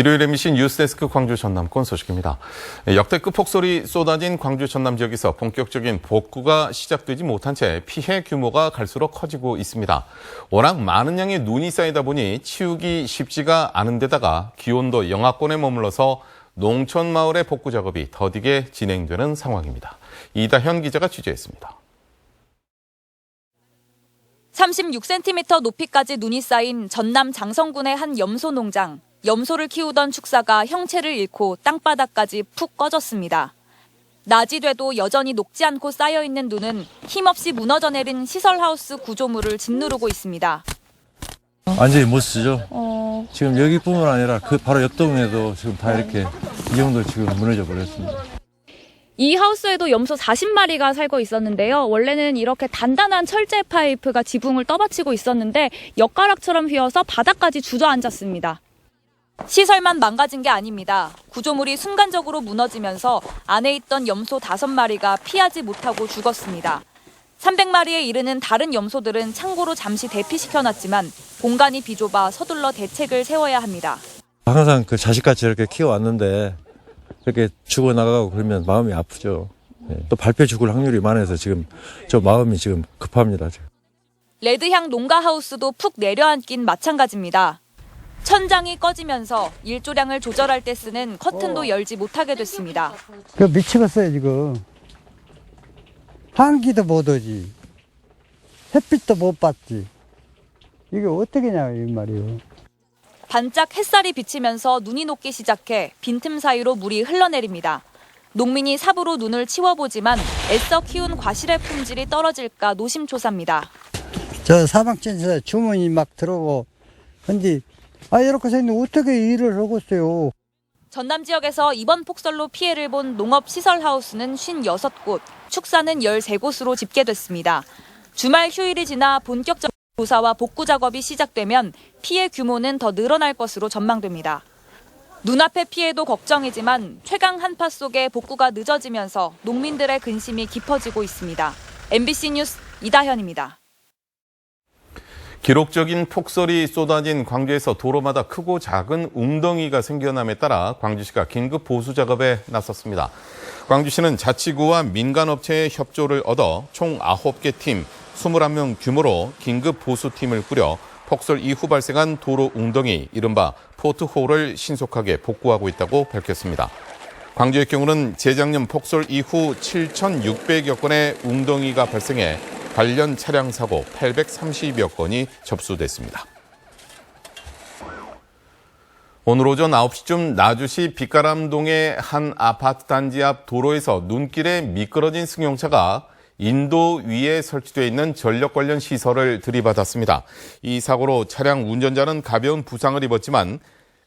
일요일 MBC 뉴스데스크 광주 전남권 소식입니다. 역대급 폭설이 쏟아진 광주 전남 지역에서 본격적인 복구가 시작되지 못한 채 피해 규모가 갈수록 커지고 있습니다. 워낙 많은 양의 눈이 쌓이다 보니 치우기 쉽지가 않은 데다가 기온도 영하권에 머물러서 농촌 마을의 복구 작업이 더디게 진행되는 상황입니다. 이다현 기자가 취재했습니다. 36cm 높이까지 눈이 쌓인 전남 장성군의 한 염소 농장. 염소를 키우던 축사가 형체를 잃고 땅바닥까지 푹 꺼졌습니다. 낮이 돼도 여전히 녹지 않고 쌓여있는 눈은 힘없이 무너져 내린 시설하우스 구조물을 짓누르고 있습니다. 완전히 못 쓰죠. 지금 여기뿐만 아니라 그 바로 옆 동네도 지금 다 이렇게 이 정도 지금 무너져 버렸습니다. 이 하우스에도 염소 40마리가 살고 있었는데요. 원래는 이렇게 단단한 철제 파이프가 지붕을 떠받치고 있었는데 엿가락처럼 휘어서 바닥까지 주저앉았습니다. 시설만 망가진 게 아닙니다. 구조물이 순간적으로 무너지면서 안에 있던 염소 5마리가 피하지 못하고 죽었습니다. 300마리에 이르는 다른 염소들은 창고로 잠시 대피시켜놨지만 공간이 비좁아 서둘러 대책을 세워야 합니다. 항상 그 자식같이 이렇게 키워왔는데 이렇게 죽어나가고 그러면 마음이 아프죠. 또 밟혀 죽을 확률이 많아서 지금 저 마음이 지금 급합니다. 지금. 레드향 농가하우스도 푹 내려앉긴 마찬가지입니다. 천장이 꺼지면서 일조량을 조절할 때 쓰는 커튼도 열지 못하게 됐습니다. 그 미치겠어요 지금. 한기도 못 오지. 햇빛도 못 받지. 이게 어떻게냐 이 말이에요. 반짝 햇살이 비치면서 눈이 녹기 시작해 빈틈 사이로 물이 흘러내립니다. 농민이 삽으로 눈을 치워보지만 애써 키운 과실의 품질이 떨어질까 노심초사입니다. 저 사방천에서 주문이 막 들어오고 근데 이렇게 생겼는데 어떻게 일을 하고 있어요. 전남 지역에서 이번 폭설로 피해를 본 농업시설하우스는 56곳, 축사는 13곳으로 집계됐습니다. 주말 휴일이 지나 본격적 조사와 복구 작업이 시작되면 피해 규모는 더 늘어날 것으로 전망됩니다. 눈앞의 피해도 걱정이지만 최강 한파 속에 복구가 늦어지면서 농민들의 근심이 깊어지고 있습니다. MBC 뉴스 이다현입니다. 기록적인 폭설이 쏟아진 광주에서 도로마다 크고 작은 웅덩이가 생겨남에 따라 광주시가 긴급 보수 작업에 나섰습니다. 광주시는 자치구와 민간업체의 협조를 얻어 총 9개 팀, 21명 규모로 긴급 보수팀을 꾸려 폭설 이후 발생한 도로 웅덩이, 이른바 포트홀을 신속하게 복구하고 있다고 밝혔습니다. 광주의 경우는 재작년 폭설 이후 7,600여 건의 웅덩이가 발생해 관련 차량 사고 830여 건이 접수됐습니다. 오늘 오전 9시쯤 나주시 빛가람동의 한 아파트 단지 앞 도로에서 눈길에 미끄러진 승용차가 인도 위에 설치되어 있는 전력 관련 시설을 들이받았습니다. 이 사고로 차량 운전자는 가벼운 부상을 입었지만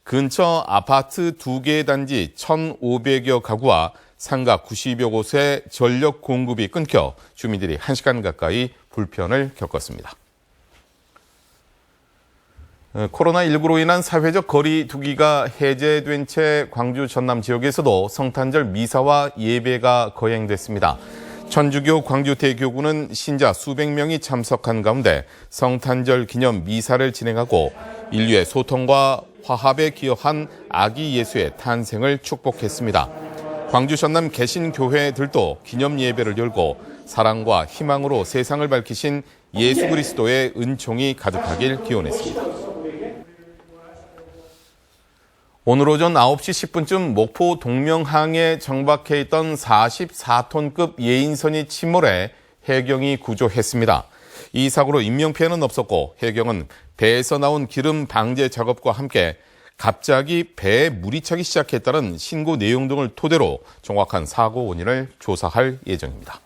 근처 아파트 2개 단지 1,500여 가구와 상가 90여 곳에 전력 공급이 끊겨 주민들이 1시간 가까이 불편을 겪었습니다. 코로나19로 인한 사회적 거리 두기가 해제된 채 광주 전남 지역에서도 성탄절 미사와 예배가 거행됐습니다. 천주교 광주대교구는 신자 수백 명이 참석한 가운데 성탄절 기념 미사를 진행하고 인류의 소통과 화합에 기여한 아기 예수의 탄생을 축복했습니다. 광주 전남 개신교회들도 기념 예배를 열고 사랑과 희망으로 세상을 밝히신 예수 그리스도의 은총이 가득하길 기원했습니다. 오늘 오전 9시 10분쯤 목포 동명항에 정박해 있던 44톤급 예인선이 침몰해 해경이 구조했습니다. 이 사고로 인명피해는 없었고 해경은 배에서 나온 기름 방제 작업과 함께 갑자기 배에 물이 차기 시작했다는 신고 내용 등을 토대로 정확한 사고 원인을 조사할 예정입니다.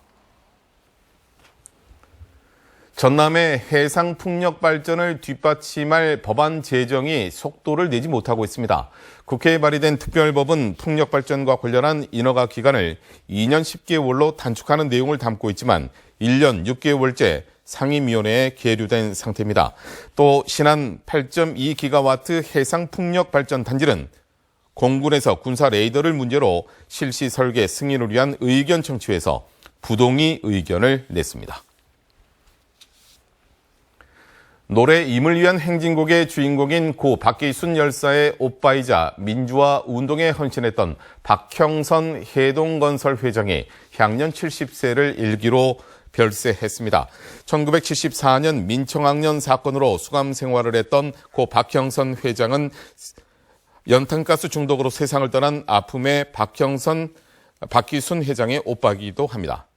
전남의 해상 풍력 발전을 뒷받침할 법안 제정이 속도를 내지 못하고 있습니다. 국회에 발의된 특별법은 풍력 발전과 관련한 인허가 기간을 2년 10개월로 단축하는 내용을 담고 있지만 1년 6개월째 상임위원회에 계류된 상태입니다. 또 신안 8.2기가와트 해상 풍력 발전 단지는 공군에서 군사 레이더를 문제로 실시 설계 승인을 위한 의견 청취에서 부동의 의견을 냈습니다. 노래 임을 위한 행진곡의 주인공인 고 박기순 열사의 오빠이자 민주화 운동에 헌신했던 박형선 해동건설 회장이 향년 70세를 일기로 별세했습니다. 1974년 민청학년 사건으로 수감 생활을 했던 고 박형선 회장은 연탄가스 중독으로 세상을 떠난 아픔의 박기순 회장의 오빠이기도 합니다.